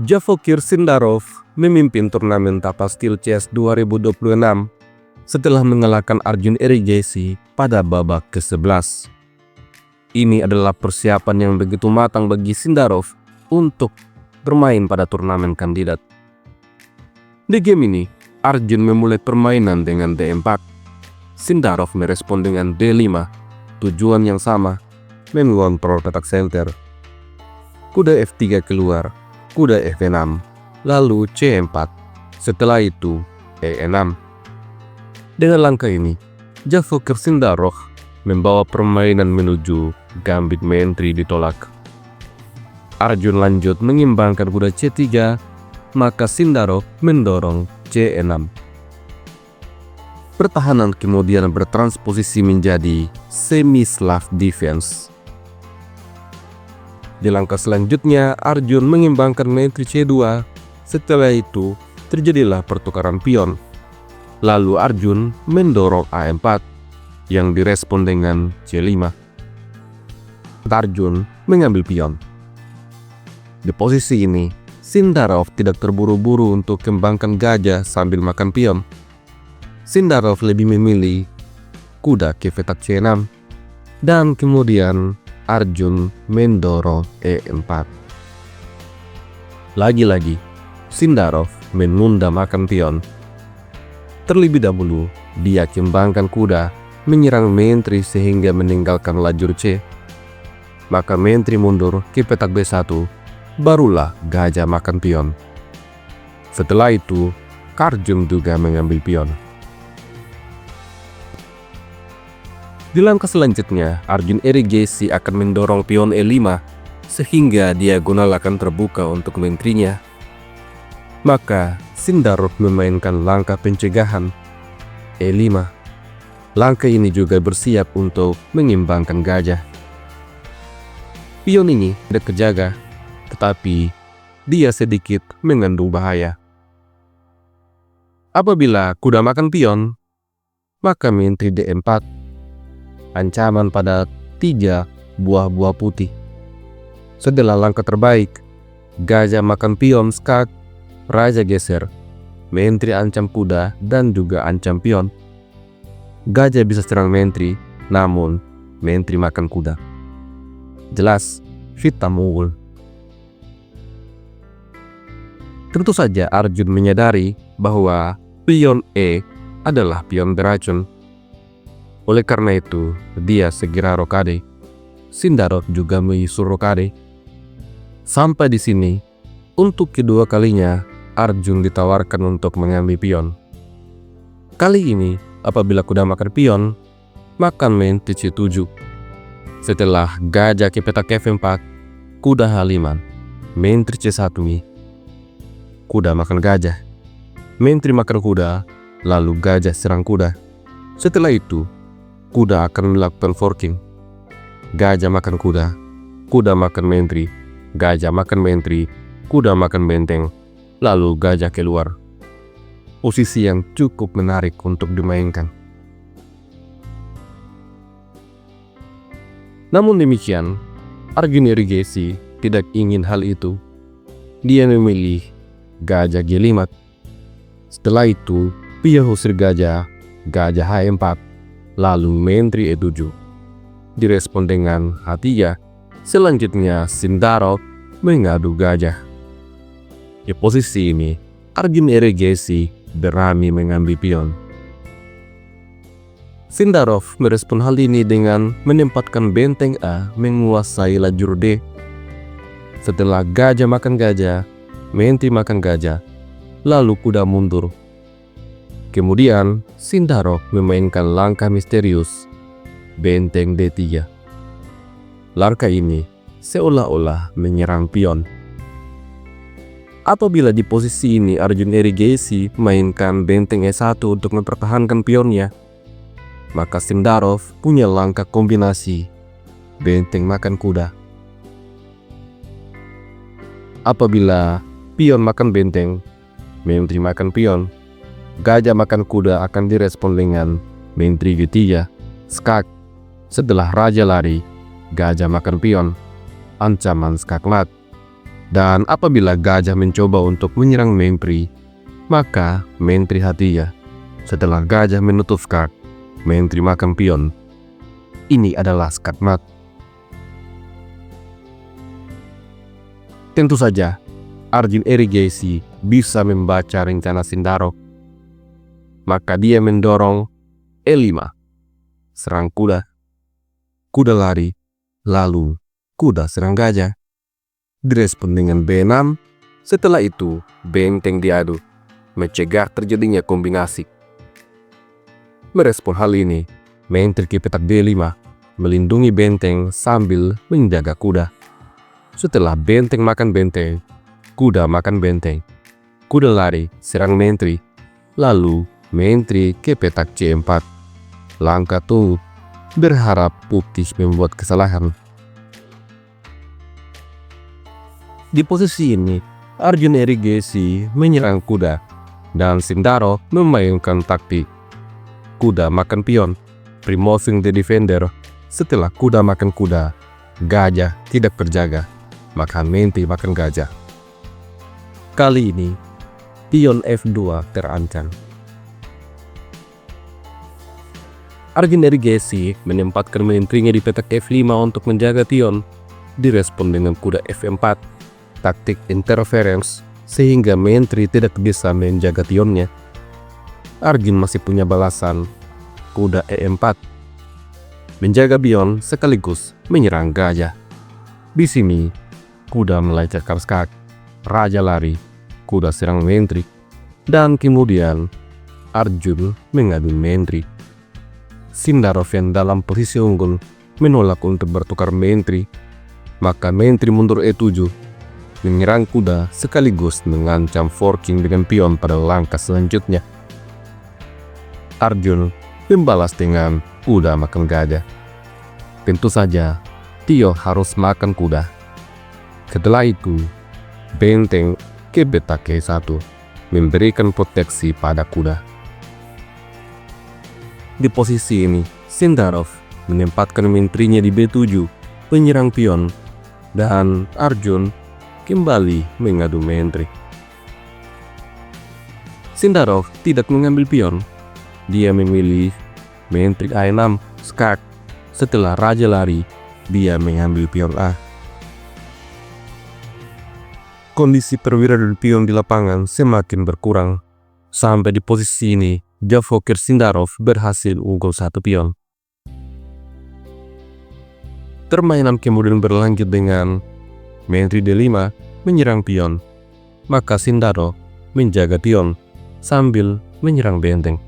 Javokir Sindarov memimpin turnamen tapas Steel Chess 2026 setelah mengalahkan Arjun Erigaisi pada babak ke-11. Ini adalah persiapan yang begitu matang bagi Sindarov untuk bermain pada turnamen kandidat. Di game ini, Arjun memulai permainan dengan D4. Sindarov merespon dengan D5, tujuan yang sama, mengontrol petak center. Kuda F3 keluar, kuda F6, lalu C4, setelah itu E6. Dengan langkah ini, Javokir Sindarov membawa permainan menuju gambit menteri ditolak. Arjun lanjut mengimbangkan kuda C3, maka Sindarov mendorong C6. Pertahanan kemudian bertransposisi menjadi semi-Slav defense. Di langkah selanjutnya, Arjun mengimbangkan menteri C2. Setelah itu, terjadilah pertukaran pion. Lalu Arjun mendorong A4 yang direspon dengan C5. Arjun mengambil pion. Di posisi ini, Sindarov tidak terburu-buru untuk kembangkan gajah sambil makan pion. Sindarov lebih memilih kuda ke petak C6 dan kemudian Arjun mendorong E4. Lagi-lagi, Sindarov menunda makan pion. Terlebih dahulu, dia kembangkan kuda menyerang menteri sehingga meninggalkan lajur C. Maka menteri mundur ke petak B1, barulah gajah makan pion. Setelah itu, Arjun juga mengambil pion. Di langkah selanjutnya, Arjun Erigaisi akan mendorong pion E5 sehingga diagonal akan terbuka untuk menterinya. Maka Sindarov memainkan langkah pencegahan E5. Langkah ini juga bersiap untuk mengimbangkan gajah. Pion ini tidak kejaga, tetapi dia sedikit mengandung bahaya. Apabila kuda makan pion, maka menteri D4. Ancaman pada 3 buah putih. Setelah langkah terbaik, gajah makan pion skak, raja geser, menteri ancam kuda dan juga ancam pion. Gajah bisa serang menteri, namun menteri makan kuda. Jelas, hitam unggul. Tentu saja Arjun menyadari bahwa pion E adalah pion beracun. Oleh karena itu, dia segera rokade. Sindarov juga menyusul rokade. Sampai di sini, untuk kedua kalinya, Arjun ditawarkan untuk mengambil pion. Kali ini, apabila kuda makan pion, makan menteri C7. Setelah gajah ke petak F4, kuda H5, menteri C1. Kuda makan gajah, menteri makan kuda, lalu gajah serang kuda. Setelah itu, kuda akan melakukan forking. Gajah makan kuda, kuda makan menteri, gajah makan menteri, kuda makan benteng, lalu gajah keluar. Posisi yang cukup menarik untuk dimainkan. Namun demikian, Arjun Erigaisi tidak ingin hal itu. Dia memilih gajah G5. Setelah itu, pion usir gajah H4. Lalu menteri E7 direspon dengan H3. Selanjutnya Sindarov mengadu gajah. Di posisi ini, Arjun Erigaisi berani mengambil pion. Sindarov merespon hal ini dengan menempatkan benteng A menguasai lajur D. Setelah gajah makan gajah, menteri makan gajah, lalu kuda mundur. Kemudian, Sindarov memainkan langkah misterius, benteng D3. Langkah ini seolah-olah menyerang pion. Apabila di posisi ini Arjun Erigaisi mainkan benteng E1 untuk mempertahankan pionnya, maka Sindarov punya langkah kombinasi, benteng makan kuda. Apabila pion makan benteng, menteri makan pion, gajah makan kuda akan direspon dengan menteri G3, skak. Setelah raja lari, gajah makan pion, ancaman skak mat. Dan apabila gajah mencoba untuk menyerang menteri, maka menteri hadiah. Setelah gajah menutup skak, menteri makan pion. Ini adalah skakmat. Tentu saja, Arjun Erigeisi bisa membaca rencana Sindarov. Maka dia mendorong E5, serang kuda. Kuda lari, lalu kuda serang gajah. Direspon dengan B6, setelah itu benteng diadu, mencegah terjadinya kombinasi. Merespon hal ini, menteri ke petak D5, melindungi benteng sambil menjaga kuda. Setelah benteng makan benteng, kuda makan benteng. Kuda lari, serang menteri. Lalu menteri ke petak C4. Langkah tunggu, berharap putih membuat kesalahan. Di posisi ini, Arjun Erigeisi menyerang kuda dan Sindarov memainkan taktik kuda makan pion, removing the defender. Setelah kuda makan kuda, gajah tidak terjaga, maka menteri makan gajah. Kali ini, pion F2 terancam. Arjun Erigeisi menempatkan menterinya di petak F5 untuk menjaga pion. Direspon dengan kuda F4, taktik interference, sehingga menteri tidak bisa menjaga pionnya. Arjun masih punya balasan, kuda E4. Menjaga pion sekaligus menyerang gajah. Di sini, kuda melecehkan skak, raja lari, kuda serang menteri, dan kemudian Arjun mengadu menteri. Sindarov yang dalam posisi unggul menolak untuk bertukar menteri, maka menteri mundur E7, menyerang kuda sekaligus mengancam forking dengan pion pada langkah selanjutnya. Arjun membalas dengan kuda makan gajah. Tentu saja, Tio harus makan kuda. Setelah itu, benteng ke petak E1, memberikan proteksi pada kuda. Di posisi ini, Sindarov menempatkan menterinya di B7, penyerang pion, dan Arjun kembali mengadu menteri. Sindarov tidak mengambil pion. Dia memilih menteri A6, skak. Setelah raja lari, dia mengambil pion A. Kondisi perwira dari pion di lapangan semakin berkurang. Sampai di posisi ini, Javokir Sindarov berhasil unggul 1 pion. Permainan kemudian berlanjut dengan menteri D5 menyerang pion, maka Sindarov menjaga pion sambil menyerang benteng.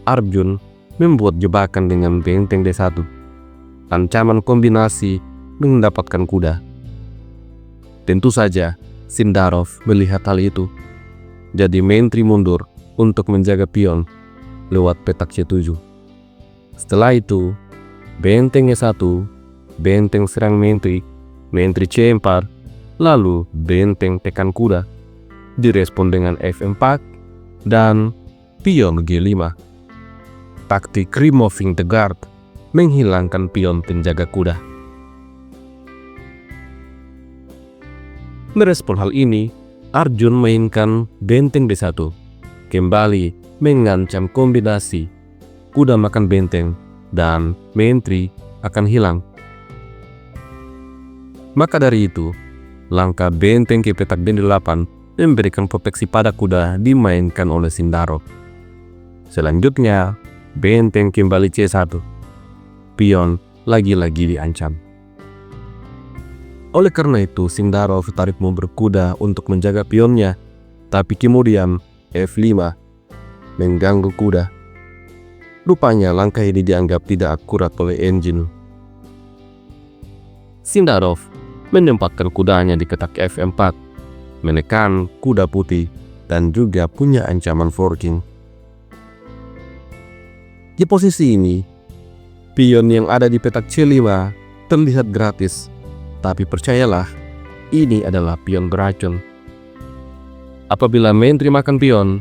Arjun membuat jebakan dengan benteng D1. Ancaman kombinasi mendapatkan kuda. Tentu saja Sindarov melihat hal itu. Jadi menteri mundur untuk menjaga pion lewat petak C7. Setelah itu, benteng E1, benteng serang menteri, menteri C4, lalu benteng tekan kuda. Direspon dengan F4 dan pion G5. Taktik removing the guard, menghilangkan pion penjaga kuda. Merespon hal ini, Arjun mainkan benteng D1, kembali mengancam kombinasi kuda makan benteng dan menteri akan hilang. Maka dari itu, langkah benteng ke petak D8 memberikan proteksi pada kuda dimainkan oleh Sindarov. Selanjutnya, benteng kembali C1. Pion lagi-lagi diancam. Oleh karena itu, Sindarov tarik mundur kuda untuk menjaga pionnya, tapi kemudian F5 mengganggu kuda. Rupanya langkah ini dianggap tidak akurat oleh engine. Sindarov menempatkan kudanya di petak F4, menekan kuda putih dan juga punya ancaman forking. Di posisi ini, pion yang ada di petak C5 terlihat gratis, tapi percayalah, ini adalah pion beracun. Apabila menteri makan pion,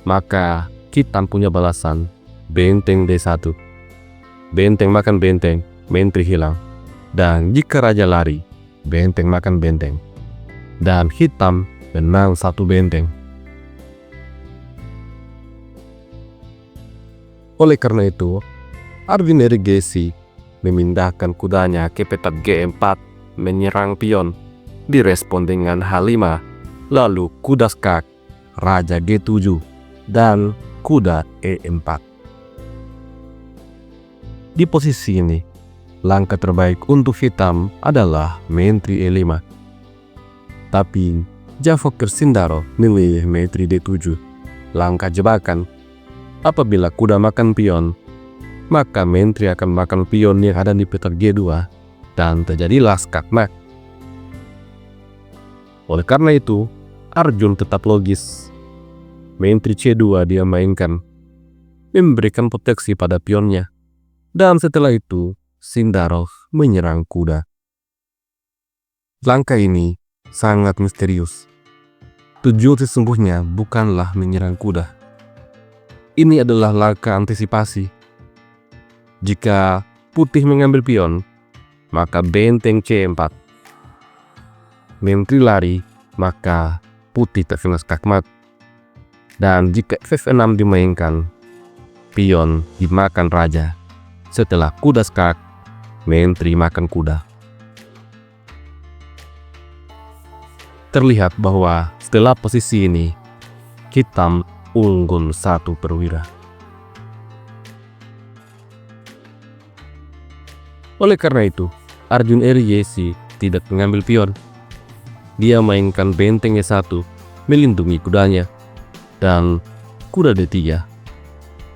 maka kita punya balasan, benteng D1. Benteng makan benteng, menteri hilang. Dan jika raja lari, benteng makan benteng, dan hitam menang satu benteng. Oleh karena itu, Arjun Erigesi memindahkan kudanya ke petak G4 menyerang pion, direspon dengan H5, lalu kuda skak, raja G7, dan kuda E4. Di posisi ini, langkah terbaik untuk hitam adalah menteri E5. Tapi Javoker Sindarov memilih menteri D7. Langkah jebakan, apabila kuda makan pion, maka menteri akan makan pion yang ada di petak G2 dan terjadilah skakmat. Oleh karena itu, Arjun tetap logis. Menteri C2 dia mainkan, memberikan proteksi pada pionnya. Dan setelah itu, Sindarov menyerang kuda. Langkah ini sangat misterius. Tujuan sesungguhnya bukanlah menyerang kuda. Ini adalah langkah antisipasi. Jika putih mengambil pion, maka benteng C4. Menteri lari, maka putih terkena skakmat. Dan jika F6 dimainkan, pion dimakan raja. Setelah kuda skak, menteri makan kuda. Terlihat bahwa setelah posisi ini, hitam unggul 1 perwira. Oleh karena itu, Arjun Erigesi tidak mengambil pion. Dia mainkan benteng E1, melindungi kudanya, dan kuda D3,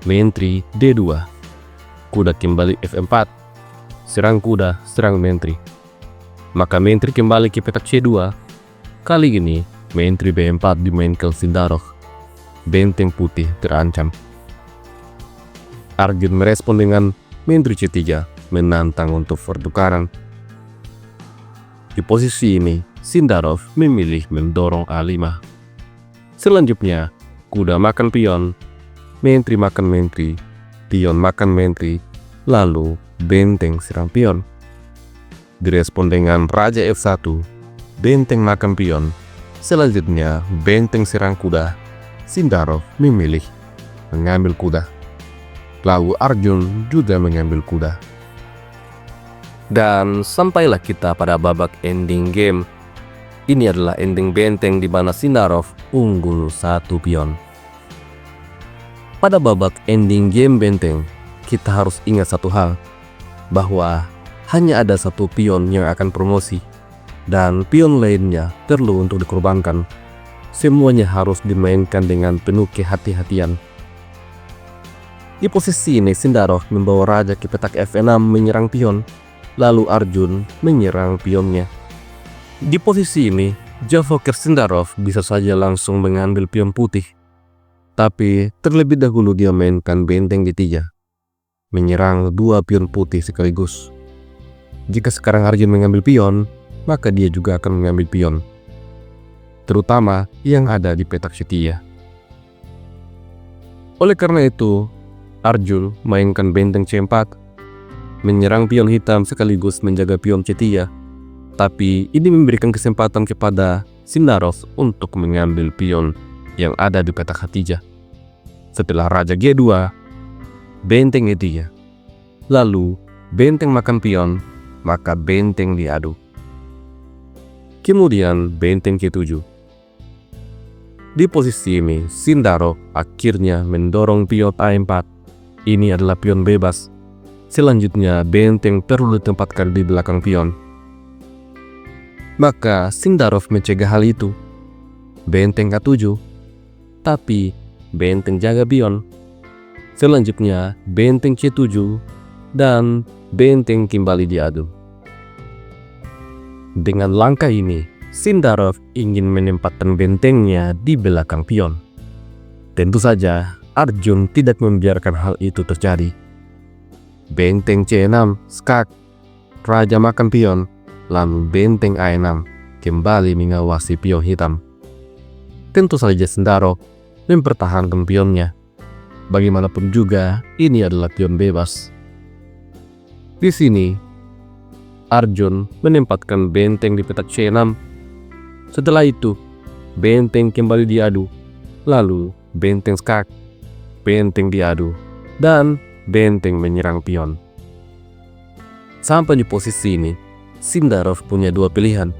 menteri D2, kuda kembali F4, serang kuda, serang menteri. Maka menteri kembali ke petak C2. Kali ini, menteri B4 dimainkan Sindarov. Benteng putih terancam. Arjun merespon dengan menteri C3, menantang untuk pertukaran. Di posisi ini, Sindarov memilih mendorong A5. Selanjutnya, kuda makan pion, menteri makan menteri, pion makan menteri, lalu benteng serang pion. Direspon dengan raja F1, benteng makan pion, selanjutnya benteng serang kuda. Sindarov memilih mengambil kuda. Lalu Arjun juga mengambil kuda. Dan sampailah kita pada babak ending game. Ini adalah ending benteng di mana Sindarov unggul 1 pion. Pada babak ending game benteng, kita harus ingat satu hal, bahwa hanya ada 1 pion yang akan promosi, dan pion lainnya perlu untuk dikorbankan. Semuanya harus dimainkan dengan penuh kehati-hatian. Di posisi ini, Sindarov membawa raja ke petak F6 menyerang pion, lalu Arjun menyerang pionnya. Di posisi ini, Javoker Sindarov bisa saja langsung mengambil pion putih. Tapi terlebih dahulu dia mainkan benteng D3, menyerang 2 pion putih sekaligus. Jika sekarang Arjun mengambil pion, maka dia juga akan mengambil pion, terutama yang ada di petak C3. Oleh karena itu, Arjun mainkan benteng C4, menyerang pion hitam sekaligus menjaga pion C3. Tapi ini memberikan kesempatan kepada Sindarov untuk mengambil pion yang ada di petak H3. Setelah raja G2, benteng E3, lalu benteng makan pion, maka benteng diadu. Kemudian benteng K7. Di posisi ini, Sindarov akhirnya mendorong pion A4. Ini adalah pion bebas. Selanjutnya, benteng perlu ditempatkan di belakang pion. Maka Sindarov mencegah hal itu. Benteng K7, tapi benteng jaga pion. Selanjutnya, benteng C7 dan benteng kembali diadu. Dengan langkah ini, Sindarov ingin menempatkan bentengnya di belakang pion. Tentu saja, Arjun tidak membiarkan hal itu terjadi. Benteng C6, skak, raja makan pion, lalu benteng A6 kembali mengawasi pion hitam. Tentu saja Sindarov mempertahankan pionnya. Bagaimanapun juga, ini adalah pion bebas. Di sini, Arjun menempatkan benteng di petak C6. Setelah itu, benteng kembali diadu. Lalu benteng skak, benteng diadu, dan benteng menyerang pion. Sampai di posisi ini, Sindarov punya dua pilihan: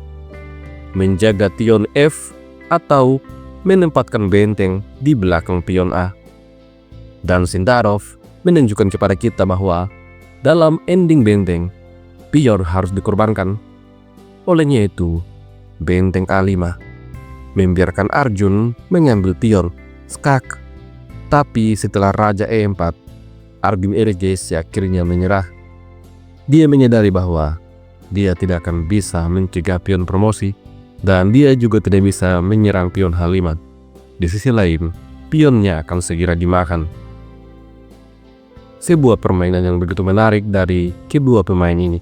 menjaga pion F atau menempatkan benteng di belakang pion A. Dan Sindarov menunjukkan kepada kita bahwa dalam ending benteng, pion harus dikorbankan. Olehnya itu, benteng A5 membiarkan Arjun mengambil pion skak. Tapi setelah Raja E4, Arjun Erges akhirnya menyerah. Dia menyadari bahwa dia tidak akan bisa mencegah pion promosi, dan dia juga tidak bisa menyerang pion H5. Di sisi lain, pionnya akan segera dimakan. Sebuah permainan yang begitu menarik dari kedua pemain ini.